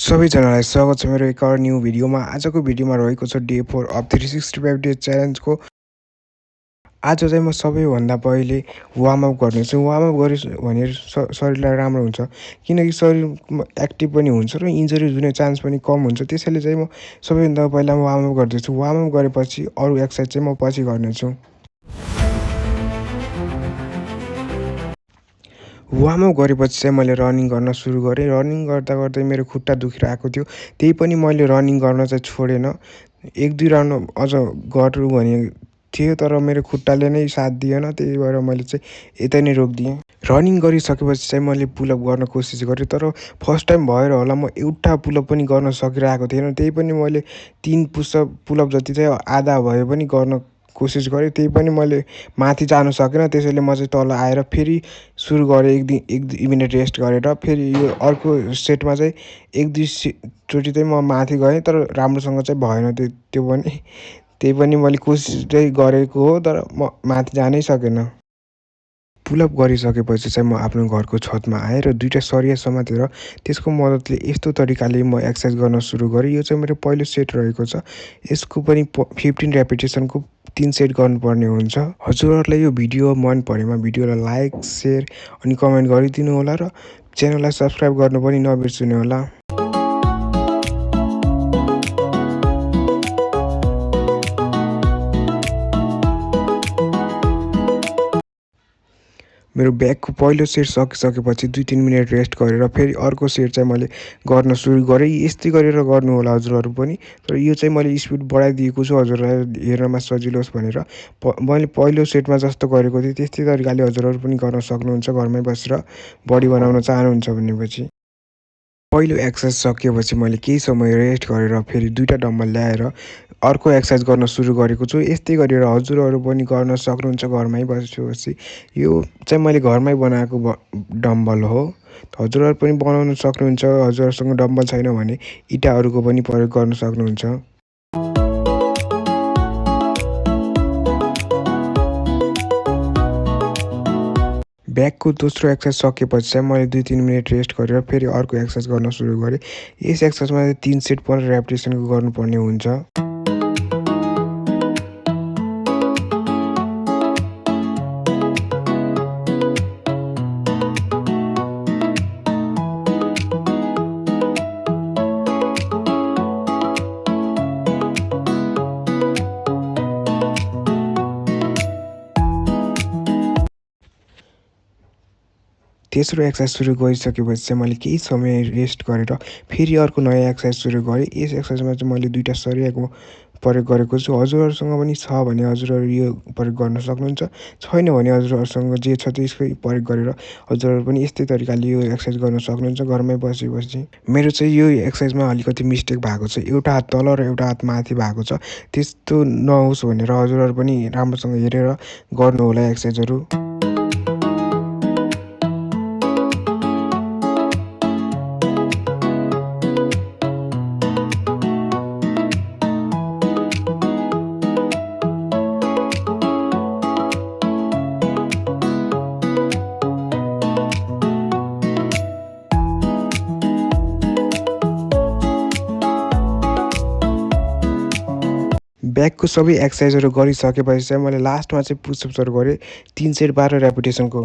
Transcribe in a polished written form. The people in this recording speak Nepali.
सबैजनालाई स्वागत छ मेरो एक और न्यू भिडियोमा। आजको भिडियोमा रहेको छ डे 4 अफ 365 डेज च्यालेन्जको। आज चाहिँ म सबैभन्दा पहिले वार्म अप गर्नेछु। वार्म अप गरे भने शरीरलाई राम्रो हुन्छ, किनकि शरीर एक्टिभ पनि हुन्छ र इन्जरी हुने चान्स पनि कम हुन्छ। त्यसैले चाहिँ म सबैभन्दा पहिला वार्म अप गर्दैछु। वार्म अप गरेपछि अरू एक्सर्साइज चाहिँ म पछि गर्नेछु। वार्म अप गरेपछि चाहिँ मैले रनिङ गर्न सुरु गरेँ। रनिङ गर्दा गर्दै मेरो खुट्टा दुखिरहेको थियो, त्यही पनि मैले रनिङ गर्न चाहिँ छोडेन। 1-2 राउन्ड अझ गरौँ भने थियो, तर मेरो खुट्टाले नै साथ दिएन, त्यही भएर मैले चाहिँ यतै नै रोकिदिएँ। रनिङ गरिसकेपछि चाहिँ मैले पुलअप गर्न कोसिस गरेँ, तर फर्स्ट टाइम भएर होला म एउटा पुलअप पनि गर्न सकिरहेको थिएन। त्यही पनि मैले 3 पुलअप जति चाहिँ आधा भए पनि गर्न कोसिस गरेँ, त्यही पनि मैले माथि जान सकेन। त्यसैले म चाहिँ तल आएर फेरि सुरु गरेँ। 1-2 मिनट रेस्ट गरेर फेरि यो अर्को सेटमा चाहिँ 1-2 चोटि चाहिँ म माथि गएँ, तर राम्रोसँग चाहिँ भएन त्यो पनि। त्यही पनि मैले कोसिस चाहिँ गरेको हो, तर म माथि जानै सकेन। पुलअप गरिसकेपछि चाहिँ म आफ्नो घरको छतमा आएँ र 2टा सरिया समातेर त्यसको मद्दतले यस्तो तरिकाले म एक्सर्साइज गर्न सुरु गरेँ। यो चाहिँ मेरो पहिलो सेट रहेको छ। यसको पनि 15 रेपिटेसनको 3 सेट गर्नुपर्ने हुन्छ। हजुरहरूलाई यो भिडियो मन परेमा भिडियोलाई लाइक, सेयर अनि कमेन्ट गरिदिनु होला र च्यानललाई सब्स्क्राइब गर्नु पनि नबिर्सनु होला। मेरो ब्याकको पहिलो सेट सकिसकेपछि 2-3 मिनट रेस्ट गरेर फेरि अर्को सेट चाहिँ मैले गर्न सुरु गरेँ। यस्तै गरेर गर्नु होला हजुरहरू पनि, तर यो चाहिँ मैले स्पिड बढाइदिएको छु हजुरलाई हेर्नमा सजिलो होस् भनेर। मैले पहिलो सेटमा जस्तो गरेको थिएँ त्यस्तै तरिकाले हजुरहरू पनि गर्न सक्नुहुन्छ घरमै बसेर बडी बनाउन चाहनुहुन्छ भनेपछि। पहिलो एक्सर्साइज सकिएपछि मैले केही समय रेस्ट गरेर फेरि 2टा डम्बल ल्याएर अर्को एक्सर्साइज गर्न सुरु गरेको छु। यस्तै गरेर हजुरहरू पनि गर्न सक्नुहुन्छ घरमै बसी। यो चाहिँ मैले घरमै बनाएको डम्बल हो, हजुरहरू पनि बनाउन सक्नुहुन्छ। हजुरहरूसँग डम्बल छैन भने इँटाहरूको पनि प्रयोग गर्न सक्नुहुन्छ। ब्याकको दोस्रो एक्सर्साइज सकेपछि चाहिँ मैले 2-3 मिनट रेस्ट गरेर फेरि अर्को एक्सर्साइज गर्न सुरु गरेँ। यस एक्सर्साइजमा 3 सेट 15 रेपिटेसनको गर्नुपर्ने हुन्छ। तेस्रो एक्सर्साइज सुरु गरिसकेपछि चाहिँ मैले केही समय रेस्ट गरेर फेरि अर्को नयाँ एक्सर्साइज सुरु गरेँ। यस एक्सर्साइजमा चाहिँ मैले 2टा सरियाको प्रयोग गरेको छु। हजुरहरूसँग पनि छ भने हजुरहरू यो प्रयोग गर्न सक्नुहुन्छ, छैन भने हजुरहरूसँग जे छ त्यसकै प्रयोग गरेर हजुरहरू पनि यस्तै तरिकाले यो एक्सर्साइज गर्न सक्नुहुन्छ घरमै बसी। मेरो चाहिँ यो एक्सर्साइजमा अलिकति मिस्टेक भएको छ, एउटा हात तल र एउटा हात माथि भएको छ। त्यस्तो नहोस् भनेर हजुरहरू पनि राम्रोसँग हेरेर गर्नु होला एक्सर्साइजहरू। ब्याकको सबै एक्सर्साइजहरू गरिसकेपछि चाहिँ मैले लास्टमा चाहिँ पुसअप्सहरू गरेँ 3 सेट 12 रेपिटेसनको।